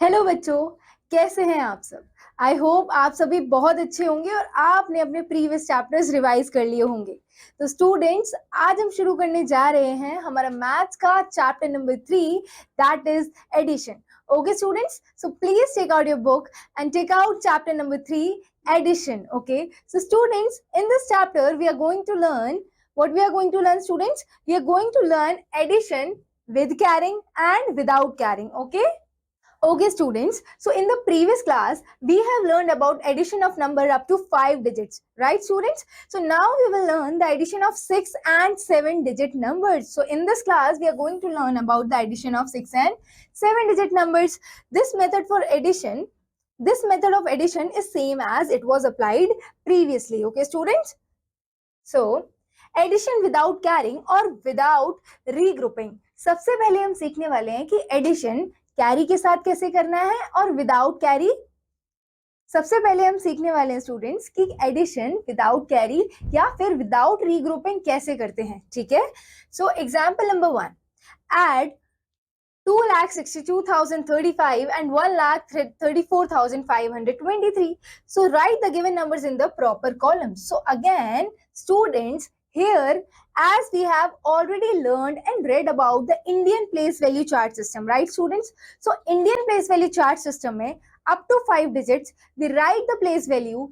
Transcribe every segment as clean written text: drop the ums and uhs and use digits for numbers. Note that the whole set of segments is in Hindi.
हेलो बच्चों, कैसे हैं आप सब। आई होप आप सभी बहुत अच्छे होंगे और आपने अपने प्रीवियस चैप्टर्स रिवाइज कर लिए होंगे। तो स्टूडेंट्स, आज हम शुरू करने जा रहे हैं हमारा मैथ्स का chapter number 3, that is addition. Okay students, so please take out your book and take out chapter number 3, addition. Okay, so students, in this chapter we are going to learn what we are going to learn. Students, we are going to learn addition with carrying and without carrying. Okay students, so in the previous class we have learned about addition of number up to 5 digits, right students? So now we will learn the addition of 6 and 7 digit numbers. So in this class we are going to learn about the addition of 6 and 7 digit numbers. This method of addition is same as it was applied previously. Okay students, so addition without carrying और विदाउट रीग्रुपिंग। सबसे पहले हम सीखने वाले हैं कि एडिशन कैरी के साथ कैसे करना है और विदाउट कैरी। सबसे पहले हम सीखने वाले हैं स्टूडेंट्स कि एडिशन विदाउट कैरी या फिर विदाउट रीग्रुपिंग कैसे करते हैं। ठीक है, so example number 1, add 2,62,035 and 1,34,523. So write the given numbers in the proper columns. So again students, here as we have already learned and read about the Indian place value chart system, right students? So Indian place value chart system में up to 5 digits we write the place value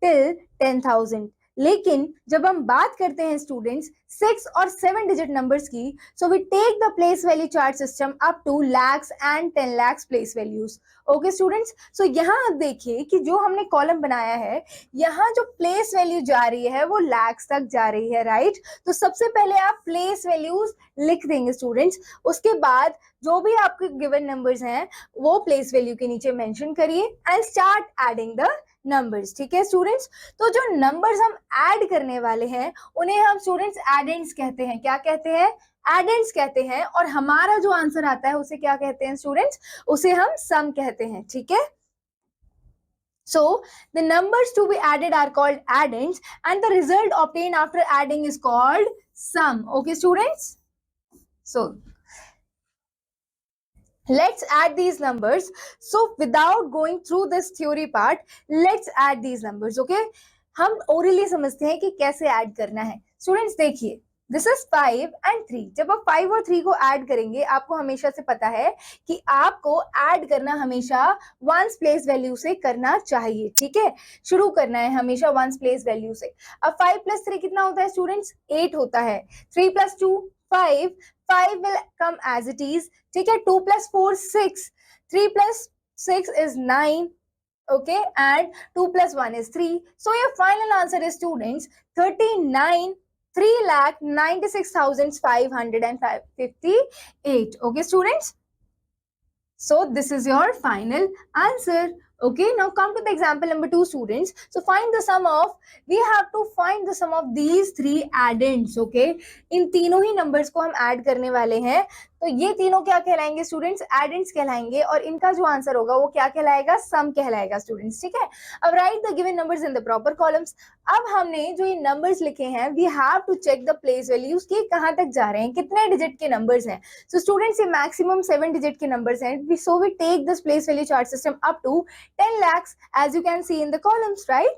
till 10,000. लेकिन जब हम बात करते हैं स्टूडेंट्स 6 और 7 डिजिट नंबर्स की, so we take the place value chart system up to lakhs and 10 lakhs place values. Okay students, so यहाँ आप देखिए कि जो हमने कॉलम बनाया है, यहाँ जो प्लेस वैल्यू जा रही है वो lakhs तक जा रही है, राइट? तो सबसे पहले आप प्लेस वैल्यूज लिख देंगे स्टूडेंट्स, उसके बाद जो भी आपके गिवन नंबर्स हैं वो प्लेस वैल्यू के नीचे मेंशन करिए and start adding the numbers. ठीक है स्टूडेंट्स, तो जो नंबर्स हम ऐड करने वाले हैं उन्हें हम स्टूडेंट्स एडेंड्स कहते हैं। क्या कहते हैं? एडेंड्स कहते हैं। और हमारा जो आंसर आता है उसे क्या कहते हैं स्टूडेंट्स? उसे हम सम कहते हैं। ठीक है, so the numbers to be added are called addends and the result obtained after adding is called sum. Okay students, so let's add these numbers. So without going through this theory part, let's add these numbers. Okay, हम orally समझते हैं कि कैसे ऐड करना है। स्टूडेंट्स देखिए, दिस इज 5 and 3। जब आप 5 और 3 को ऐड करेंगे, आपको हमेशा से पता है कि आपको ऐड करना हमेशा वंस प्लेस वैल्यू से करना चाहिए। ठीक है, शुरू करना है हमेशा वंस प्लेस वैल्यू से। अब 5 + 3 कितना होता है स्टूडेंट्स? 8 होता है। 3 + 2 5, 5 will come as it is. ठीक है, 2 + 4 6, 3 + 6 is 9. Okay, and 2 + 1 is 3. So your final answer is students 3,96,558. Okay students, so this is your final answer. Okay, now come to the example number 2 students. So find the sum of, we have to find the sum of these 3 addends. Okay, इन तीनों ही numbers को हम add करने वाले हैं, तो ये तीनों क्या कहलाएंगे स्टूडेंट्स? एडेंड्स कहलाएंगे। और इनका जो आंसर होगा वो क्या कहलाएगा? सम कहलाएगा स्टूडेंट्स। ठीक है, अब write the given numbers in the proper columns. अब हमने जो ये नंबर्स लिखे हैं, we have to check the place values के कहाँ तक जा रहे हैं, कितने डिजिट के नंबर्स हैं। सो स्टूडेंट्स, ये मैक्सिमम 7 डिजिट के नंबर्स हैं। So we take this place value chart system up to 10 lakhs as you can see in the columns, right?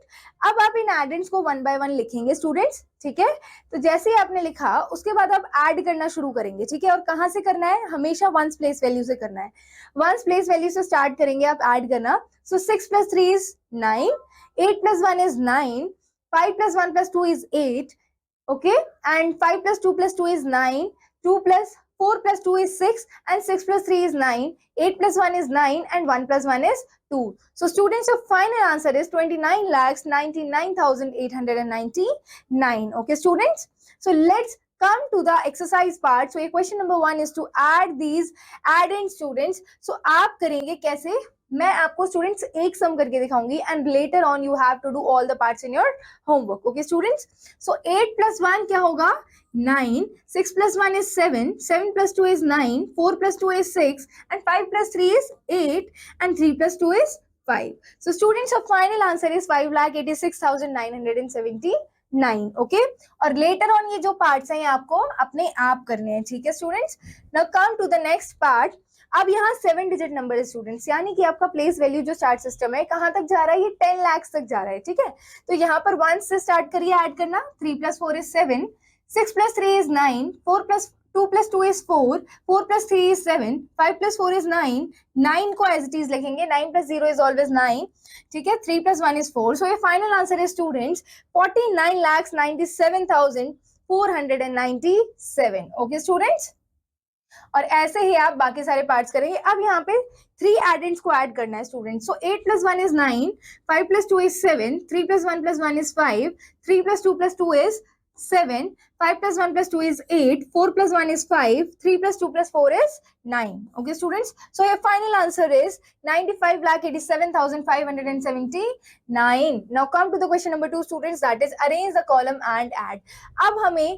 अब आप इन एडेंड्स को 1 by 1 लिखेंगे स्टूडेंट्स। ठीक है, तो जैसे ही आपने लिखा उसके बाद आप ऐड करना शुरू करेंगे। ठीक है, और कहाँ से करना है? हमेशा वंस प्लेस वैल्यू से करना है। वंस प्लेस वैल्यू से स्टार्ट करेंगे आप ऐड करना। सो 6 + 3 is 9, 8 + 1 is 9, 5 + 1 + 2 is 8. Okay, and 5 + 2 + 2 is 9, 2 + 4 + 2 is 6, and 6 + 3 is 9, 8 + 1 is 9, and 1 + 1 is 2. So students, your final answer is 29,99,899. Okay students, so let's come to the exercise part. So question number 1 is to add these addend students. So आप करेंगे कैसे? मैं आपको स्टूडेंट्स एक सम करके दिखाऊंगी and later on you have to do all the parts in your homework. Okay students, so 8 + 1 क्या होगा? 9, 6 + 1 is 7, 7 + 2 is 9, 4 + 2 is 6, and 5 + 3 is 8, and 3 + 2 is 5. So students, your final answer is 5,86,979. Okay, और लेटर ऑन ये जो पार्ट्स हैं आपको अपने आप करने हैं। ठीक है students, now come to the next part. अब यहाँ 7 डिजिट नंबर है स्टूडेंट्स, यानी कि आपका प्लेस वैल्यू जो चार्ट सिस्टम है कहाँ तक जा रहा है, ये 10 लाख तक जा रहा है, ठीक है। तो यहाँ पर 1 से स्टार्ट करिए ऐड करना, 3 + 4 is 7, 6 + 3 is 9, 4 + 2 + 2 is 4, 4 + 3 is 7, 5 + 4 is 9, 9 को एज इट इज लिखेंगे, 9 + 0 is always 9, ठीक है, 3 + 1 is 4, so your final answer is students 49,97,497, okay students. और ऐसे ही आप बाकी सारे पार्ट्स करेंगे। अब यहाँ पे 3 एडेंट्स को ऐड करना है students, so 8 + 1 is 9, 5 + 2 is 7, 3 + 1 + 1 is 5, 3 + 2 + 2 is 7, 5 + 1 + 2 is 8, 4 + 1 is 5, 3 + 2 + 4 is 9. Okay, students. So your final answer is 95,87,579. Now come to the question number 2, students. That is arrange the column and add. अब हमें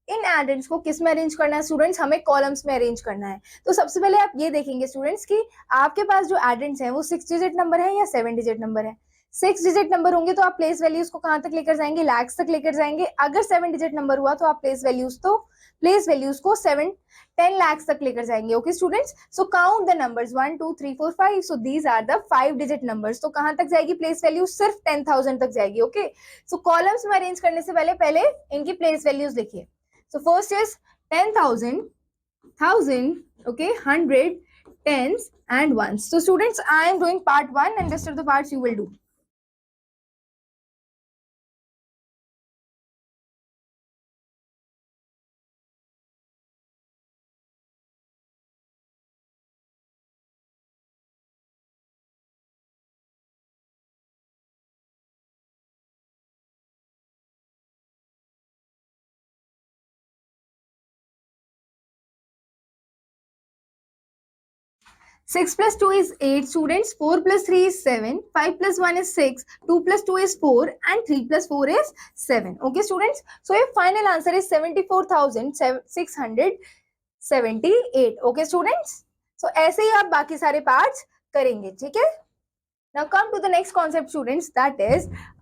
इन एडेंट्स को किस में अरेंज करना है स्टूडेंट्स, हमें कॉलम्स में अरेंज करना है। तो सबसे पहले आप ये देखेंगे स्टूडेंट्स कि आपके पास जो एडेंट्स हैं वो 6 डिजिट नंबर है या 7 डिजिट नंबर है। 6 डिजिट नंबर होंगे तो आप प्लेस वैल्यूज को कहां तक लेकर जाएंगे, लैक्स तक लेकर जाएंगे। अगर 7 डिजिट नंबर हुआ तो आप प्लेस वैल्यूज को 10 lakhs तक लेकर जाएंगे। Okay students, so count the numbers 1 2 3 4 5, so these are the 5 digit numbers. तो कहां तक जाएगी प्लेस वैल्यू, सिर्फ 10,000 तक जाएगी। ओके, सो कॉलम्स में अरेंज करने से पहले इनकी प्लेस वैल्यूज लिखिए। So first is 10,000, 1,000, okay, 100, tens and ones. So students, I am doing part 1 and rest of the parts you will do. Six plus 2 is 8 students, 4 plus 3 is 7, 5 plus 1 is 6, 2 plus 2 is 4 and 3 plus 4 is 7. Okay students, so your final answer is 74,678. Okay students, so ऐसे ही आप बाकी सारे पार्ट्स करेंगे, ठीक है। Now come to the next concept students, that is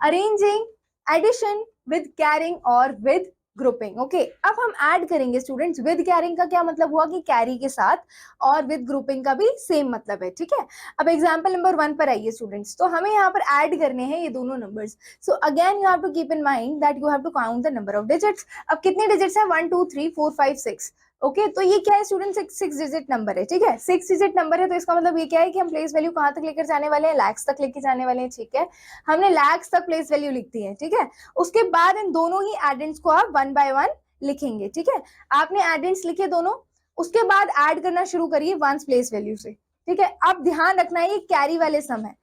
arranging addition with carrying or with grouping. Okay, अब हम ऐड करेंगे स्टूडेंट्स। विद कैरिंग का क्या मतलब हुआ कि कैरी के साथ, और विद ग्रुपिंग का भी सेम मतलब है, ठीक है। अब एग्जांपल नंबर 1 पर आइए स्टूडेंट्स, तो हमें यहाँ पर ऐड करने हैं ये दोनों numbers. So again you have to keep in mind that you have to count the number of digits. अब कितने डिजिट्स है, 1 2 3 4 5 6। ओके, तो ये क्या है स्टूडेंट, 6 डिजिट नंबर है, ठीक है। 6 डिजिट नंबर है तो इसका मतलब ये क्या है कि हम प्लेस वैल्यू कहाँ तक लेकर जाने वाले हैं, लैक्स तक लेकर जाने वाले हैं, ठीक है। हमने लैक्स तक प्लेस वैल्यू लिख दी है, ठीक है। उसके बाद इन दोनों ही एडेंट्स को आप 1 by 1 लिखेंगे, ठीक है। आपने एडेंट्स लिखे दोनों, उसके बाद ऐड करना शुरू करिए वंस प्लेस वैल्यू से, ठीक है। अब ध्यान रखना है ये कैरी वाले सम है।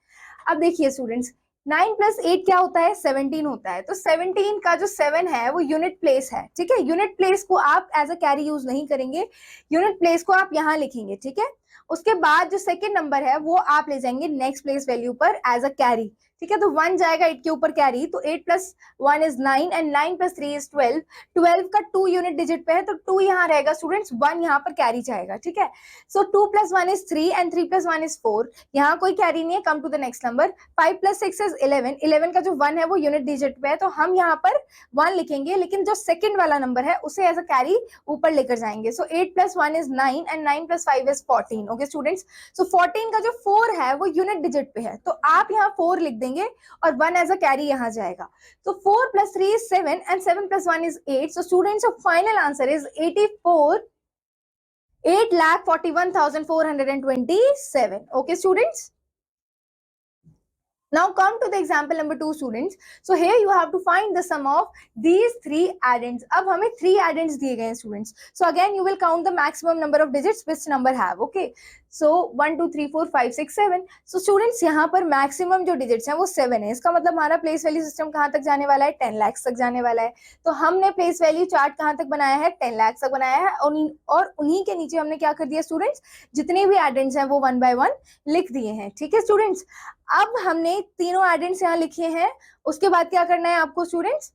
अब देखिए स्टूडेंट्स, 9 + 8 क्या होता है, 17 होता है। तो 17 का जो 7 है वो यूनिट प्लेस है, ठीक है। यूनिट प्लेस को आप एज अ कैरी यूज नहीं करेंगे, यूनिट प्लेस को आप यहाँ लिखेंगे, ठीक है। उसके बाद जो सेकेंड नंबर है वो आप ले जाएंगे नेक्स्ट प्लेस वैल्यू पर एज अ कैरी, ठीक है। तो 1 जाएगा 8 के ऊपर कैरी, तो 8 + 1 is 9 एंड 9 + 3 is 12। 12 का 2 यूनिट डिजिट पे है तो 2 यहाँ रहेगा स्टूडेंट्स, 1 यहाँ पर कैरी जाएगा, ठीक है। सो 2 + 1 is 3 एंड 3 + 1 is 4। यहाँ कोई कैरी नहीं है। Come to the next number, 5 + 6 is 11। 11 का जो 1 है वो यूनिट डिजिट पे है तो हम यहाँ पर 1 लिखेंगे, लेकिन जो सेकंड वाला नंबर है उसे एज अ कैरी ऊपर लेकर जाएंगे। So 8 + 1 is 9 and 9 + 5 is 14। Okay students, so 14 का जो 4 है वो यूनिट डिजिट पे है तो आप यहाँ 4 लिख देंगे और 1 एज अ कैरी यहाँ जाएगा। तो 4 + 3 is 7 and 7 + 1 is 8। So students, your final answer is 8,41,427. Okay students, now come to the example number 2 students. So here you have to find the sum of these 3 addends. अब हमें 3 addends दिए गए हैं students. So again you will count the maximum number of digits which number have. Okay, so 1 2 3 4 5 6 7. So students, यहाँ पर maximum जो digits हैं वो 7 है। इसका मतलब हमारा प्लेस वैल्यू सिस्टम कहाँ तक जाने वाला है, 10 lakhs तक जाने वाला है। तो हमने प्लेस वैल्यू चार्ट कहाँ तक बनाया है, 10 lakhs तक बनाया है। और उन्हीं के नीचे हमने क्या कर दिया स्टूडेंट्स, जितने भी एडेंट्स हैं वो 1 by 1 लिख दिए हैं, ठीक है स्टूडेंट्स। अब हमने तीनों एडेंट्स यहाँ लिखे हैं, उसके बाद क्या करना है आपको स्टूडेंट्स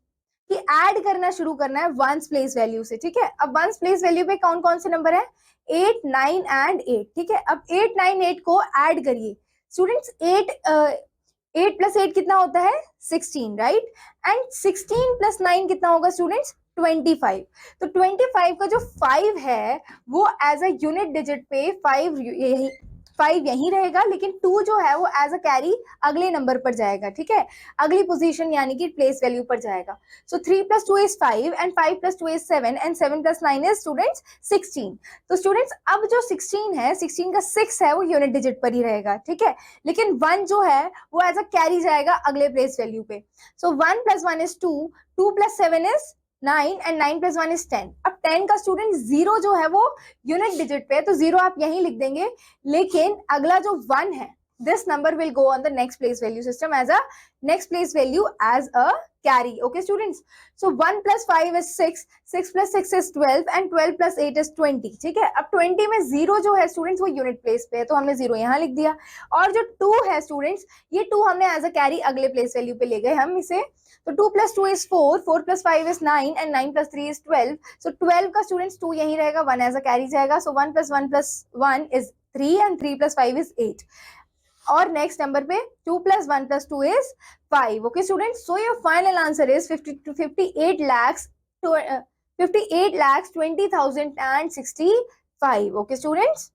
कि ऐड करना शुरू करना है वंस प्लेस वैल्यू से, ठीक है। अब वंस प्लेस वैल्यू पे कौन कौन से नंबर है, 8 9 एंड 8, ठीक है। अब 8 9 8 को ऐड करिए स्टूडेंट्स। 8 + 8 कितना होता है, 16, राइट। एंड 16 + 9 कितना होगा स्टूडेंट्स, 25। तो 25 का जो 5 है वो एज अ यूनिट डिजिट पे 5 यही रहेगा, लेकिन 2 जो है वो एज अ कैरी अगले नंबर पर जाएगा, ठीक है, अगली पोजीशन यानी कि प्लेस वैल्यू पर जाएगा। सो 3 + 2 is 5 and 5 + 2 is 7 and 7 + 9 is students 16। तो स्टूडेंट्स अब जो 16 है, 16 का 6 है वो यूनिट डिजिट पर ही रहेगा, ठीक है, लेकिन 1 जो है वो एज अ कैरी जाएगा अगले प्लेस वैल्यू पे। सो 1 + 1 is 2, 2 + 7 is 9 and 9 + 1 is 10। अब 10 का स्टूडेंट 0 जो है वो यूनिट डिजिट पे है, तो 0 आप यहीं लिख देंगे, लेकिन अगला जो 1 है, this number will go on the next place value system as a next place value as a carry. Okay students, so 1 + 5 is 6, 6 + 6 is 12 and 12 + 8 is 20। ठीक है, अब 20 में 0 जो है स्टूडेंट्स वो यूनिट प्लेस पे है, तो हमने 0 यहाँ लिख दिया, और जो 2 है स्टूडेंट्स, ये 2 हमने एज अ कैरी अगले प्लेस वैल्यू पे ले गए हम इसे। तो 2 + 2 is 4, 4 + 5 is 9 and 9 + 3 is 12। so 12 का स्टूडेंट्स 2 यहीं रहेगा, 1 एज अ कैरी जाएगा, so 1 + 1 + 1 is 3 and 3 + 5 is 8। और नेक्स्ट नंबर पे 2 + 1 + 2 is 5। Okay students, so your final answer is 58 lakhs 20,065। Okay students,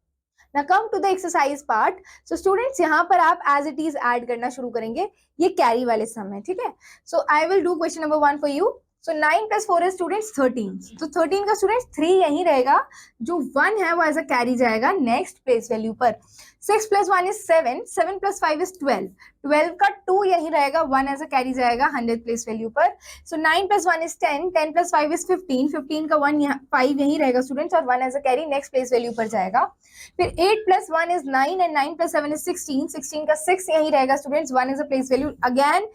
now come to the exercise part। so students यहाँ पर आप as it is ऐड करना शुरू करेंगे, ये कैरी वाले सम है, ठीक है। so I will do question number 1 for you। so 9 + 4 is students 13। तो 13 का स्टूडेंट्स 3 यही रहेगा, जो 1 है वो एज अ कैरी जाएगा नेक्स्ट प्लेस वैल्यू पर। 6 + 1 is 7, 7 + 5 is 12, 12 का 2 यही रहेगा, 1 एज अ कैरी जाएगा 100 प्लेस वैल्यू पर। so 9 + 1 is 10, 10 + 5 is 15, 15 का 1 यहाँ 5 यही रहेगा स्टूडेंट्स, और 1 as a carry next place value पर जाएगा। फिर 8 + 1 is 9 and 9 + 7 is 16, 16 का 6 यही रहेगा students, 1 as a place value again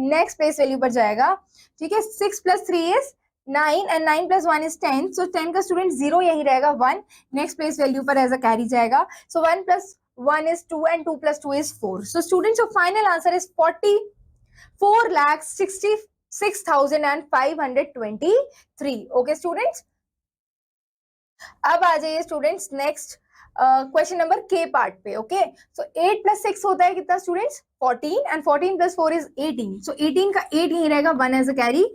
next place value पर जाएगा, ठीक है। 6 + 3 is 9 and 9 + 1 is 10, so 10 का स्टूडेंट 0 यही रहेगा, 1 नेक्स्ट प्लेस वैल्यू पर एज अ कैरी जाएगा। so 1 + 1 is 2 and 2 + 2 is 4। so students your final answer is 44,66,523। Okay students, अब आ जाइए स्टूडेंट्स नेक्स्ट क्वेश्चन नंबर के पार्ट पे। ओके, सो 8 + 6 होता है कितना स्टूडेंट्स 14 and 14 + 4 is 18। सो 18 का 8 यही रहेगा, 1 as a carry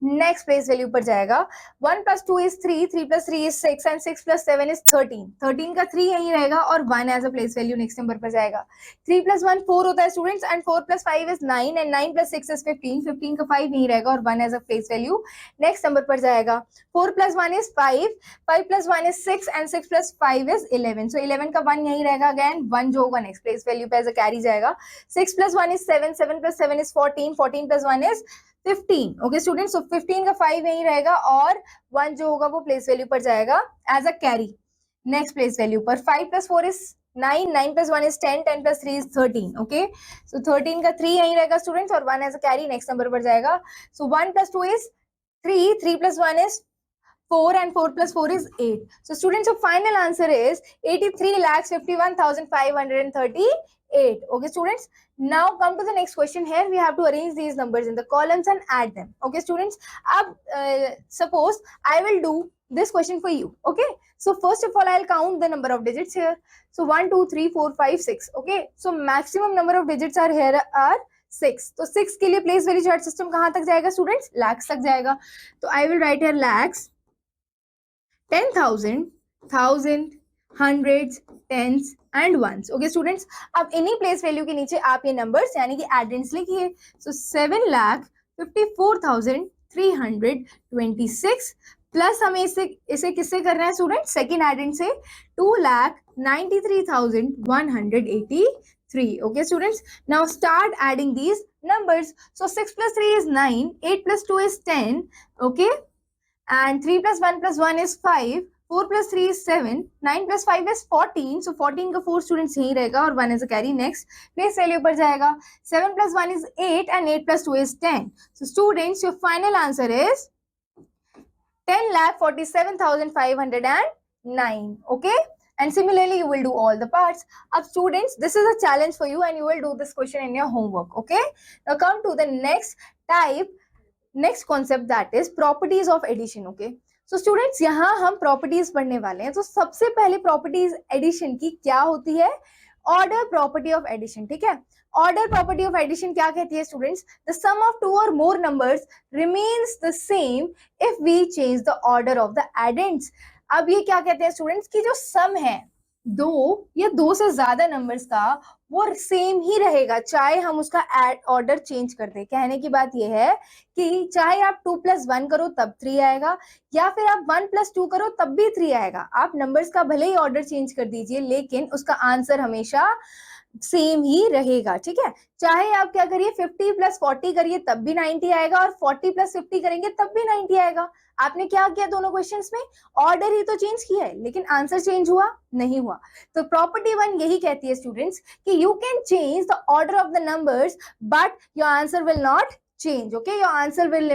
next place value पर जाएगा। 1 + 2 is 3, 3 + 3 is 6 and 6 + 7 is 13, 13 का 3 यही रहेगा, और 1 as a place value next number पर जाएगा। 3 + 1 4 होता है students, and 4 + 5 is 9 and 9 + 6 is 15, 15 का 5 यही रहेगा, और 1 as a place value next number पर जाएगा। 4 + 1 is 5, 5 + 1 is 6 and 6 + 5 is 11। so 11 का 1 यही रहेगा, अगेन 1 जो होगा नेक्स्ट प्लेस वैल्यू पे एज अ कैरी जाएगा। 6 + 1 is 7, 7 + 7 is 14, 14 + 1 is 15। Okay students, सो 15 का 5 यही रहेगा, और 1 जो होगा वो प्लेस वैल्यू पर जाएगा as a carry next place value पर। 5 + 4 is 9, 9 + 1 is 10, 10 + 3 is 13। Okay, so 13 का 3 यही रहेगा स्टूडेंट्स, और 1 as a carry next number पर जाएगा। सो 1 + 2 is 3, 3 + 1 is 4 and 4 + 4 is 8। so students your final answer is 83,51,538। okay students, now come to the next question। here we have to arrange these numbers in the columns and add them। okay students, अब suppose I will do this question for you। okay, so first of all I'll count the number of digits here। so 1 2 3 4 5 6। okay, so maximum number of digits are here are 6। तो 6 के लिए प्लेस वैल्यू चार्ट सिस्टम कहां तक जाएगा स्टूडेंट्स, lakhs तक जाएगा। तो I will write here lakhs, 10,000, thousand, hundreds, tens and ones। Okay students, अब इन्हीं प्लेस वैल्यू के नीचे आप ये नंबर्स यानी कि एडेंड्स लिखिए। सो 7,54,326 प्लस हमें इसे किससे करना है स्टूडेंट, सेकेंड एडेंड से 2,93,183। okay students, now start adding these numbers। so 6 + 3 is 9, 8 + 2 is 10। okay, and 3 + 1 + 1 is 5, 4 + 3 is 7, 9 + 5 is 14। so 14 का 4 स्टूडेंट्स यही रहेगा, और 1 as a carry next place value पर जाएगा। 7 + 1 is 8 and 8 + 2 is 10। so students your final answer is 10,47,509। okay, and similarly you will do all the parts। अब students this is a challenge for you and you will do this question in your homework। okay, now come to the next type, next concept that is properties of addition. Okay, so students यहाँ हम प्रॉपर्टीज पढ़ने वाले हैं। तो सबसे पहले प्रॉपर्टीज एडिशन की क्या होती है, ऑर्डर प्रॉपर्टी ऑफ एडिशन, ठीक है। ऑर्डर प्रॉपर्टी ऑफ एडिशन क्या कहती है students? The sum of two or more numbers remains the same if we change the order of the addends. अब ये क्या कहते हैं स्टूडेंट्स कि जो सम है दो या दो से ज्यादा नंबर्स का वो सेम ही रहेगा चाहे हम उसका ऑर्डर चेंज कर दें। कहने की बात ये है कि चाहे आप 2+1 करो तब 3 आएगा या फिर आप 1+2 करो तब भी 3 आएगा। आप नंबर्स का भले ही ऑर्डर चेंज कर दीजिए लेकिन उसका आंसर हमेशा सेम ही रहेगा, ठीक है। चाहे आप क्या करिए 50+40 करिए तब भी 90 आएगा और 40+50 करेंगे तब भी 90 आएगा। आपने क्या किया दोनों क्वेश्चंस में? ऑर्डर ही तो चेंज किया है लेकिन आंसर चेंज हुआ नहीं हुआ। तो प्रॉपर्टी 1 यही कहती है स्टूडेंट्स कि you can change the order of the numbers but your answer will not change, okay, your answer will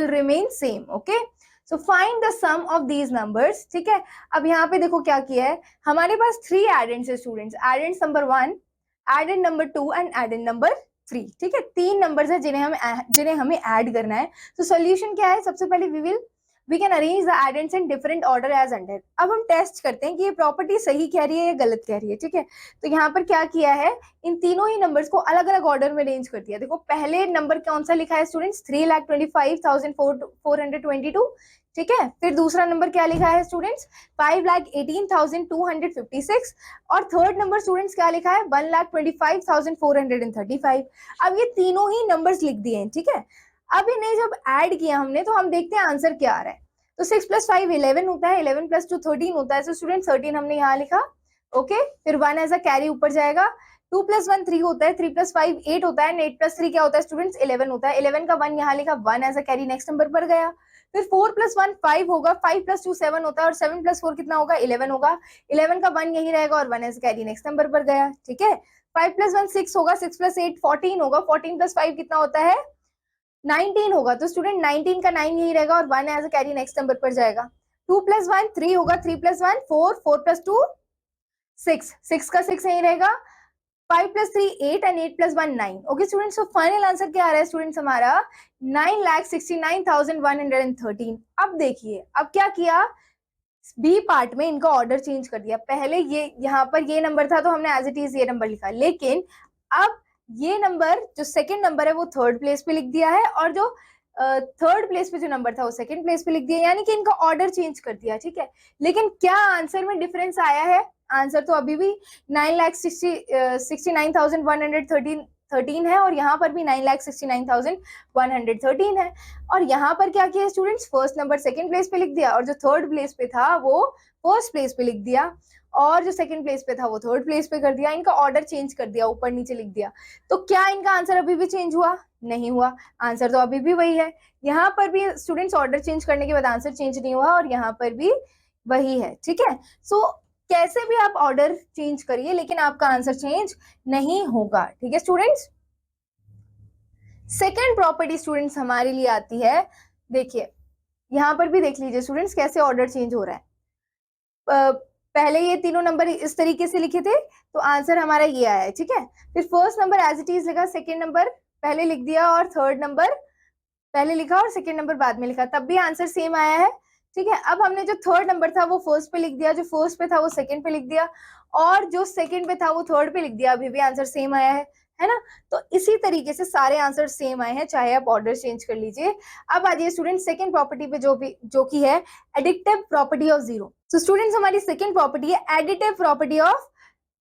remain same, okay. So find the sum of these numbers, ठीक है। अब यहाँ पे देखो क्या किया है, हमारे पास 3 एडेंट्स है students, addend number 1, addend number 2 and addend number 3, ठीक है। 3 नंबर्स है जिन्हें हमें ऐड करना है। तो सॉल्यूशन क्या है? सबसे पहले we can arrange the addends in different order as under। अब हम टेस्ट करते हैं कि ये प्रॉपर्टी सही कह रही है या गलत कह रही है, ठीक है। तो यहाँ पर क्या किया है, इन तीनों ही नंबर्स को अलग अलग ऑर्डर में अरेंज कर दिया। देखो पहले नंबर कौन सा लिखा है स्टूडेंट्स? 3,25,422, ठीक है। फिर दूसरा नंबर क्या लिखा है स्टूडेंट्स? 5,18,256 और थर्ड नंबर स्टूडेंट्स क्या लिखा है? 1,25,435। अब ये तीनों ही नंबर्स लिख दिए हैं, ठीक है। अब इन्हें जब ऐड किया हमने तो हम देखते हैं आंसर क्या आ रहा है। तो 6+5 11 होता है, 11+2 13 होता है। तो स्टूडेंट 13 हमने यहाँ लिखा, ओके। फिर 1 एज अ कैरी ऊपर जाएगा। 2+1 3 होता है, 3+5 8 होता है, 8+3 क्या होता है स्टूडेंट्स? 11 होता है। 11 का 1 यहाँ लिखा, 1 as a carry next number पर गया। फिर 4+1 5 होगा, 5+2 7 होता है और 7+4 कितना होगा? 11 होगा। 11 का 1 यही रहेगा और 1 as a carry next number पर गया, ठीक है। 5+1 6 होगा, 6+8 14 होगा, 14+5 कितना होता है? 19 होगा। तो स्टूडेंट 19 का 9 यही रहेगा और 1 as a carry next number पर जाएगा। 2+1 3 होगा, 3+1 4, 4+2 6, 6 का 6 यही रहेगा। 5+3 8 and 8+1 9, okay students. So final answer क्या आ रहा है स्टूडेंट्स हमारा? 9,69,113। अब देखिए अब क्या किया, बी पार्ट में इनका ऑर्डर चेंज कर दिया। पहले ये यहाँ पर ये नंबर था तो हमने एज इट इज ये नंबर लिखा, लेकिन अब ये नंबर जो सेकंड नंबर है वो थर्ड प्लेस पे लिख दिया है और जो थर्ड प्लेस पे जो नंबर था वो सेकंड प्लेस पे लिख दिया, यानी कि इनका ऑर्डर चेंज कर दिया, ठीक है। लेकिन क्या आंसर में डिफरेंस आया है? आंसर तो अभी भी 9,69,113 है और यहाँ पर भी 9,69,113 है। और यहाँ पर क्या किया students? First number second place पे लिख दिया और जो थर्ड प्लेस पे था वो फर्स्ट प्लेस पे लिख दिया और जो सेकंड प्लेस पे था वो थर्ड प्लेस पे कर दिया। इनका ऑर्डर चेंज कर दिया, ऊपर नीचे लिख दिया। तो क्या इनका आंसर अभी भी चेंज हुआ? नहीं हुआ, आंसर तो अभी भी वही है। यहाँ पर भी स्टूडेंट्स ऑर्डर चेंज करने के बाद आंसर चेंज नहीं हुआ और यहाँ पर भी वही है, ठीक है। सो कैसे भी आप ऑर्डर चेंज करिए लेकिन आपका आंसर चेंज नहीं होगा, ठीक है स्टूडेंट्स। सेकेंड प्रॉपर्टी स्टूडेंट्स हमारे लिए आती है, देखिए यहाँ पर भी देख लीजिए स्टूडेंट्स कैसे ऑर्डर चेंज हो रहा है। पहले ये तीनों नंबर इस तरीके से लिखे थे तो आंसर हमारा ये आया है, ठीक है। फिर first number as it is लिखा, सेकेंड नंबर पहले लिख दिया और थर्ड नंबर पहले लिखा और सेकेंड नंबर बाद में लिखा, तब भी आंसर सेम आया है, ठीक है। अब हमने जो थर्ड नंबर था वो फर्स्ट पे लिख दिया, जो फर्स्ट पे था वो सेकंड पे लिख दिया और जो सेकंड पे था वो थर्ड पे लिख दिया, अभी भी आंसर सेम आया है ना। तो इसी तरीके से सारे आंसर सेम आए हैं चाहे आप ऑर्डर चेंज कर लीजिए। अब आ जाइए स्टूडेंट सेकंड प्रॉपर्टी पे जो की है additive property of zero. So students हमारी सेकंड प्रॉपर्टी है additive property of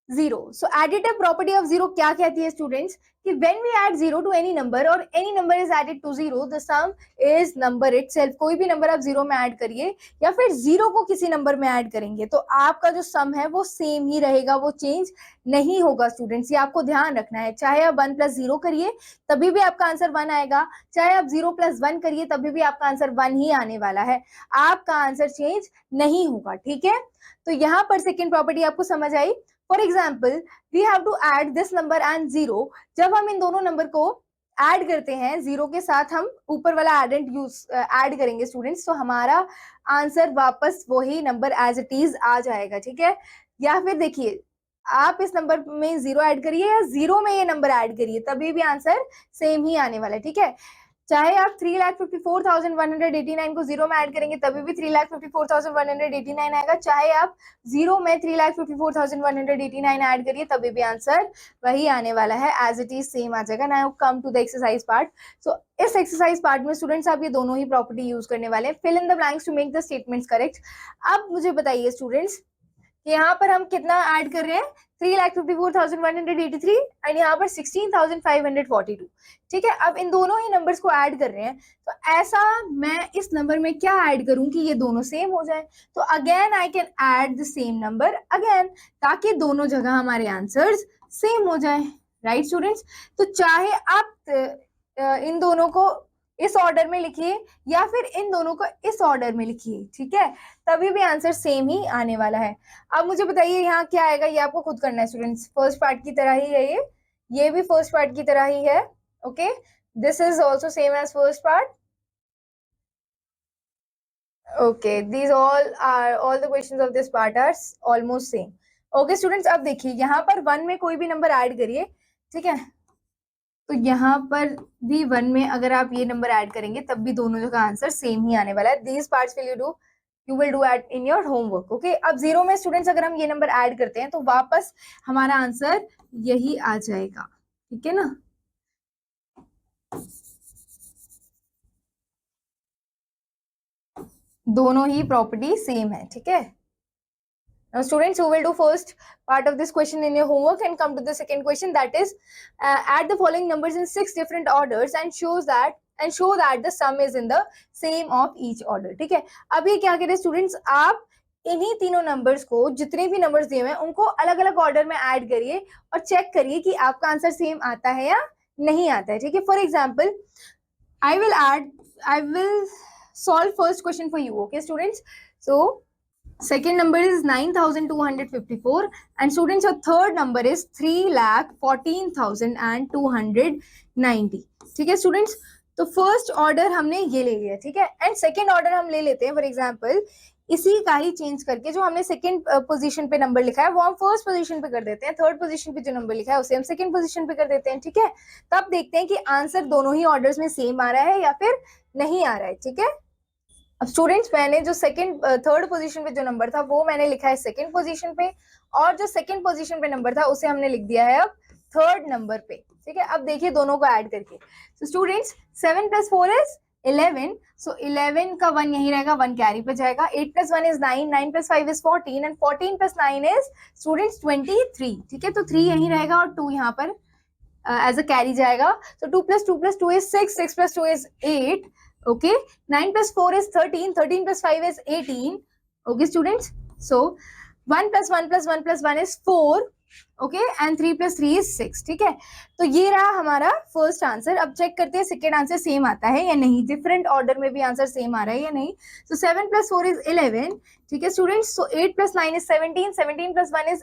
zero. So additive property of zero क्या कहती है स्टूडेंट्स कि when we add zero to any number or any number is added to zero the sum is number itself. कोई भी नंबर आप जीरो में ऐड करिए या फिर जीरो को किसी नंबर में ऐड करेंगे तो आपका जो सम है वो सेम ही रहेगा, वो चेंज नहीं होगा स्टूडेंट्स, ये आपको ध्यान रखना है। चाहे आप 1+0 करिए तभी भी आपका आंसर 1 आएगा, चाहे आप 0+1 करिए तभी भी आपका आंसर 1 ही आने वाला है, आपका आंसर चेंज नहीं होगा, ठीक है। तो यहाँ पर सेकेंड प्रॉपर्टी आपको समझ आई। For example we have to add this number and zero. जब हम इन दोनों नंबर को ऐड करते हैं जीरो के साथ, हम ऊपर वाला एडेंट ऐड करेंगे स्टूडेंट्स, तो हमारा आंसर वापस वही नंबर एज इट इज आ जाएगा, ठीक है। या फिर देखिए आप इस नंबर में जीरो ऐड करिए या जीरो में ये नंबर ऐड करिए तभी भी आंसर सेम ही आने वाला है, ठीक है। चाहे आप 3,54,189 को जीरो में ऐड करेंगे तभी भी 3,54,189 आएगा, चाहे आप जीरो में 3,54,189 ऐड करिए तभी भी आंसर वही आने वाला है, एज इट इज सेम आ जाएगा। Now come to the exercise part. सो इस एक्सरसाइज पार्ट में स्टूडेंट्स आप ये दोनों ही प्रॉपर्टी यूज करने वाले हैं। Fill in the blanks to make the statements correct. अब मुझे बताइए स्टूडेंट्स, यहाँ पर हम कितना ऐड कर रहे हैं, 3,54,183 एंड यहाँ पर 16,542। ठीक है, अब इन दोनों ही नंबर्स को ऐड कर रहे हैं, तो ऐसा मैं इस नंबर में क्या ऐड करूं कि ये दोनों सेम हो जाए। तो again I can add the same number again, ताकि दोनों जगह हमारे आंसर्स सेम हो जाए। राइट स्टूडेंट्स, तो चाहे आप इन दोनों को इस ऑर्डर में लिखिए या फिर इन दोनों को इस ऑर्डर में लिखिए, ठीक है, तभी भी आंसर सेम ही आने वाला है। अब मुझे बताइए यहाँ क्या आएगा, ये आपको खुद करना है स्टूडेंट्स। फर्स्ट पार्ट की तरह ही है ये भी फर्स्ट पार्ट की तरह ही है। Okay, this is also same as first part. Okay, these all the questions of this part are almost same. Okay students, अब देखिए यहाँ पर वन में कोई भी नंबर ऐड करिए, ठीक है, तो यहाँ पर भी वन में अगर आप ये नंबर ऐड करेंगे तब भी दोनों जगह आंसर सेम ही आने वाला है। These parts you will do at in your homework. Okay, अब जीरो में स्टूडेंट्स अगर हम ये नंबर ऐड करते हैं तो वापस हमारा आंसर यही आ जाएगा, ठीक है ना। दोनों ही प्रॉपर्टी सेम है, ठीक है। Now students, who will do first part of this question in your homework and come to the second question, that is add the following numbers in 6 different orders and show that the sum is in the same of each order। ठीक है, अब ये क्या करें स्टूडेंट्स, आप इन्हीं तीनों नंबर्स को, जितने भी नंबर्स दिए हुए हैं उनको अलग अलग ऑर्डर में ऐड करिए और चेक करिए कि आपका आंसर सेम आता है या नहीं आता है। ठीक है, for example I will solve first question for you. Okay students, so second number is 9,254 and students your third number is 3,14,290। ठीक है स्टूडेंट्स, तो फर्स्ट ऑर्डर हमने ये ले लिया, ठीक है, एंड सेकेंड ऑर्डर हम ले लेते हैं। फॉर एग्जाम्पल इसी का ही चेंज करके जो हमने सेकेंड पोजीशन पे नंबर लिखा है वो हम फर्स्ट पोजीशन पे कर देते हैं, थर्ड पोजीशन पे जो नंबर लिखा है उसे हम सेकेंड पोजीशन पे कर देते हैं। ठीक है, तब देखते हैं कि आंसर दोनों ही ऑर्डर्स में सेम आ रहा है या फिर नहीं आ रहा है। ठीक है, अब स्टूडेंट्स मैंने जो थर्ड पोजीशन पे जो नंबर था वो मैंने लिखा है सेकंड पोजीशन पे, और जो सेकंड पोजीशन पे नंबर था उसे हमने लिख दिया है अब थर्ड नंबर पे। ठीक है, अब देखिए दोनों को ऐड करके, सो स्टूडेंट्स 7 + 4 इज 11, सो 11 का 1 यही रहेगा, 1 कैरी पे जाएगा। 8 + 1 is 9, 9 + 5 is 14 and 14 + 9 is students 23। ठीक है, तो 3 यही रहेगा और 2 यहाँ पर एज अ कैरी जाएगा। सो 2 + 2 + 2 is 6, 6 + 2 is 8। Okay, 9 + 4 is 13, 13 + 5 is 18. Okay students, so 1 + 1 + 1 + 1 is 4. Okay, and 3 + 3 is 6। ठीक है, तो ये रहा हमारा फर्स्ट आंसर। अब चेक करते हैं सेकेंड आंसर सेम आता है या नहीं, डिफरेंट ऑर्डर में भी आंसर सेम आ रहा है या नहीं। so 7 + 4 is 11। ठीक है students, so 8 + 9 is 17, 17 + 1 is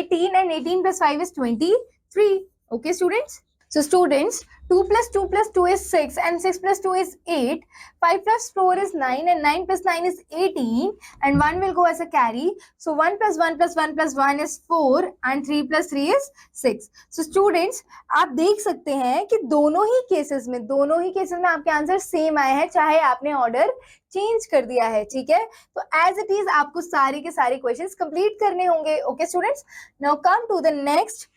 18 and 18 + 5 is 23। Okay students, so students 2 + 2 + 2 is 6 and 6 + 2 is 8, 5 + 4 is 9 and 9 + 9 is 18 and 1 will go as a carry, so 1 + 1 + 1 + 1 is 4 and 3 + 3 is 6। so students आप देख सकते हैं कि दोनों ही केसेस में आपके आंसर सेम आए हैं, चाहे आपने ऑर्डर चेंज कर दिया है। ठीक है, तो एज इट इज आपको सारे के सारे क्वेश्चंस कंप्लीट करने होंगे। Okay students, now come to the next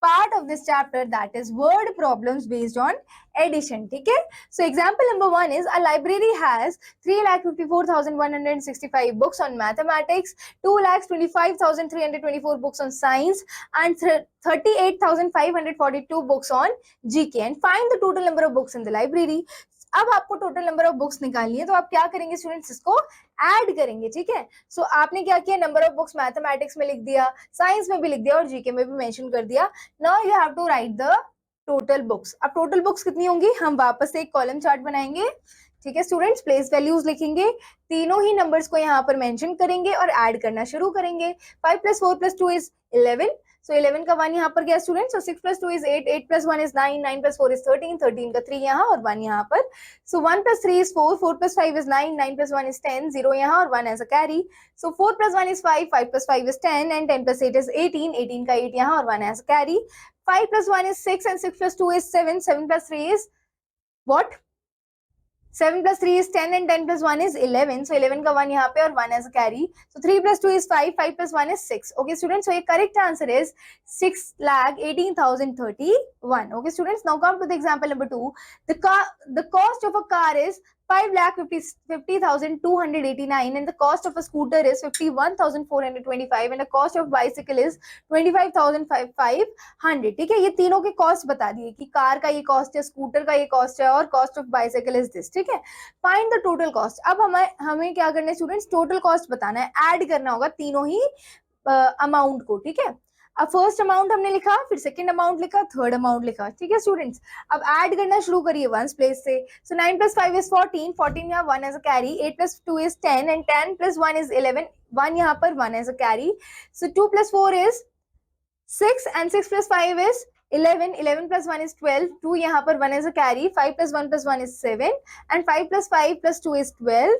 part of this chapter, that is word problems based on addition। ठीक है, so example number 1 is a library has 3,54,165 books on mathematics, 2,25,324 books on science and 38,542 books on GK and find the total number of books in the library। अब आपको टोटल नंबर ऑफ बुक्स निकालनी है, तो आप क्या करेंगे स्टूडेंट्स, इसको ऐड करेंगे। ठीक है, सो आपने क्या किया, नंबर ऑफ बुक्स मैथमेटिक्स में लिख दिया, साइंस में भी लिख दिया और जीके में भी मेंशन कर दिया। Now you have to write the total books. अब टोटल बुक्स कितनी होंगी, हम वापस से एक कॉलम चार्ट बनाएंगे। ठीक है स्टूडेंट्स, प्लेस वैल्यूज लिखेंगे, तीनों ही नंबर्स को यहाँ पर मेंशन करेंगे और ऐड करना शुरू करेंगे। 5 + 4 + 2 इज 11, so 11 का 1 यहाँ पर गया student, so 6 + 2 is 8, 8 + 1 is 9, 9 + 4 is 13, 13 का 3 यहाँ और 1 यहाँ पर, so 1 + 3 is 4, 4 + 5 is 9, 9 + 1 is 10, 0 यहाँ और 1 as a carry, so 4 + 1 is 5, 5 + 5 is 10 and 10 + 8 is 18, 18 का 8 यहाँ और 1 as a carry, 5 + 1 is 6 and 6 + 2 is 7, 7 + 3 is What? 7 plus 3 is 10 and 10 plus 1 is 11. So 11 का 1 यहाँ पे और 1 as a carry. So 3 plus 2 is 5. 5 plus 1 is 6. Okay, students. So your correct answer is 6,18,031. Okay, students. Now come to the example number 2. The cost of a car is 5,50,289 and the cost of a scooter is 51,425 and the cost of bicycle is 25,500. ठीक है, ये तीनों के कॉस्ट बता दिए कि कार का ये कॉस्ट है, स्कूटर का ये कॉस्ट है और cost of bicycle is this. ठीक है, फाइंड द टोटल कॉस्ट. अब हमें क्या करना है स्टूडेंट्स, टोटल कॉस्ट बताना है, ऐड करना होगा तीनों ही अमाउंट को. ठीक है, अब फर्स्ट अमाउंट हमने लिखा, फिर सेकंड अमाउंट लिखा, थर्ड अमाउंट लिखा. ठीक है स्टूडेंट्स, अब ऐड करना शुरू करिए वंस प्लेस से. सो 9 plus 5 is 14. 14 यहाँ 1 as a carry. 8 plus 2 is 10 and 10 plus 1 is 11. 1 यहाँ पर 1 as a carry. So 2 plus 4 is 6 and 6 plus 5 is 11. 11 plus 1 is 12. 2 यहाँ पर 1 as a carry. 5 plus 1 plus 1 is 7 and 5 plus 5 plus 2 is 12.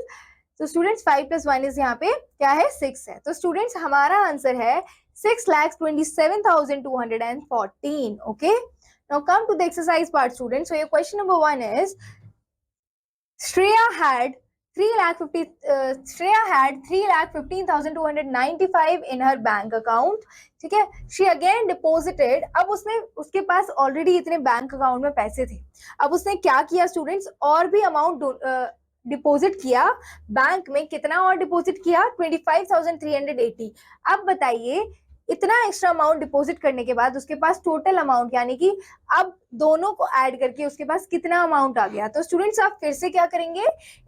तो स्टूडेंट्स 5 plus 1 is यहाँ पे क्या है, 6 है. तो स्टूडेंट्स हमारा आंसर है 6,27,214. Okay, now come to the exercise part, students. So your question number 1 is Shreya had 3,15,295 in her bank account. ठीक है, she again deposited. अब उसके पास ऑलरेडी इतने बैंक अकाउंट में पैसे थे. अब उसने क्या किया स्टूडेंट्स, और भी अमाउंट डिपॉजिट किया बैंक में. कितना और डिपॉजिट किया, 25,380. अब बताइए इतना एक्स्ट्रा अमाउंट डिपॉजिट करने के बाद उसके पास टोटल अमाउंट यानी कि अब दोनों को ऐड करके उसके पास कितना अमाउंट आ गया. तो स्टूडेंट्स आप फिर से क्या करेंगे,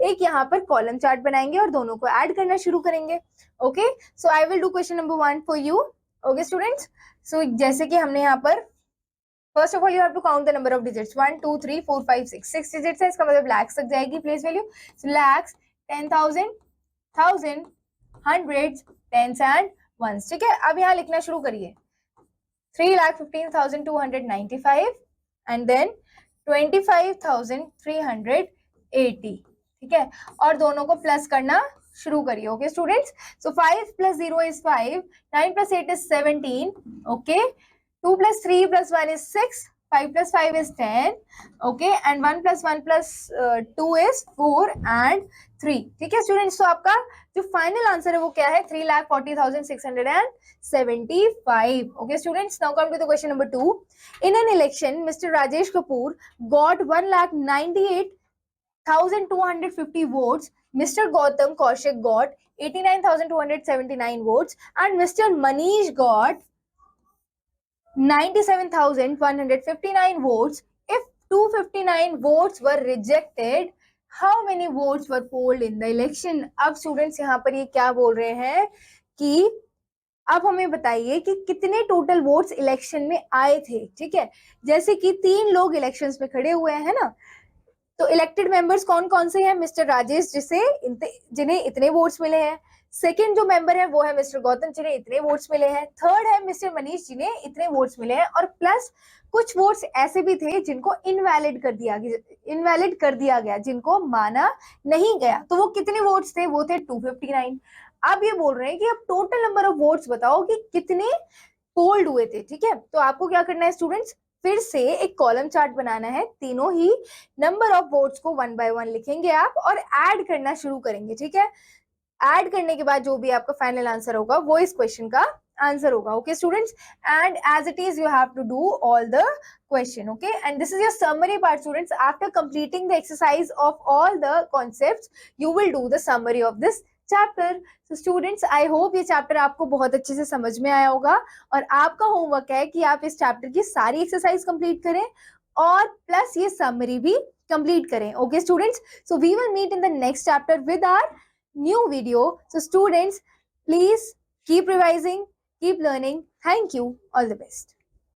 एक यहाँ पर कॉलम चार्ट बनाएंगे और दोनों को ऐड करना शुरू करेंगे. Okay, so I will do question number 1 for you. Okay students, so जैसे कि हमने यहाँ पर first of all you have to count the number of digits. 1 2 3 4 5 6 digits है, इसका मतलब लैक्स तक जाएगी place value. So lakhs, 10,000, 1000, hundreds, tens and ones. ठीक है, अब यहाँ लिखना शुरू करिए. 3,15,295 एंड देन 25,380. ठीक है, और दोनों को प्लस करना शुरू करिए. Okay students, so 5 plus 0 is 5. 9 plus 8 is 17. Okay, 2 plus 3 plus 1 is 6. 5 plus 5 is 10. Okay, and 1 plus 1 plus 2 is 4 and 3. ठीक है स्टूडेंट्स, तो आपका जो फाइनल आंसर है वो क्या है, 3,40,675. Okay students, now come to the question number 2. In an election, Mr. Rajesh Kapoor got 1,98,250 votes. Mr. Gautam Kaushik got 89,279 votes and Mr. Manish got 97,159 votes. If 259 votes were rejected, how many votes were polled in the election? अब स्टूडेंट्स यहाँ पर ये क्या बोल रहे हैं कि अब हमें बताइए कि कितने टोटल वोट्स इलेक्शन में आए थे. ठीक है, जैसे कि 3 लोग इलेक्शंस में खड़े हुए हैं ना, तो इलेक्टेड मेंबर्स कौन कौन से हैं, मिस्टर राजेश जिन्हें इतने वोट्स मिले हैं. सेकेंड जो मेंबर है वो है मिस्टर गौतम जिन्हें इतने वोट्स मिले हैं. थर्ड है मिस्टर मनीष जिन्हें इतने वोट्स मिले हैं. और प्लस कुछ वोट्स ऐसे भी थे जिनको इनवैलिड कर दिया गया, जिनको माना नहीं गया. तो वो कितने वोट्स थे, वो थे 259. अब ये बोल रहे हैं कि अब टोटल नंबर ऑफ वोट्स बताओ कि कितने पोल्ड हुए थे. ठीक है, तो आपको क्या करना है स्टूडेंट्स, फिर से एक कॉलम चार्ट बनाना है. तीनों ही नंबर ऑफ वोट्स को 1 by 1 लिखेंगे आप और ऐड करना शुरू करेंगे. ठीक है, ऐड करने के बाद जो भी आपका फाइनल आंसर होगा वो इस क्वेश्चन का आंसर होगा. Okay students, and as it is you have to do all the question. Okay, and this is your summary part students. After completing the exercise of all the concepts, you will do the summary of this chapter. So students, I hope ये चैप्टर आपको बहुत अच्छे से समझ में आया होगा और आपका होमवर्क है कि आप इस चैप्टर की सारी एक्सरसाइज कंप्लीट करें और प्लस ये समरी भी कंप्लीट करें. Okay students, so we will meet in the next chapter with our new video. So students, please keep revising, keep learning. Thank you. All the best.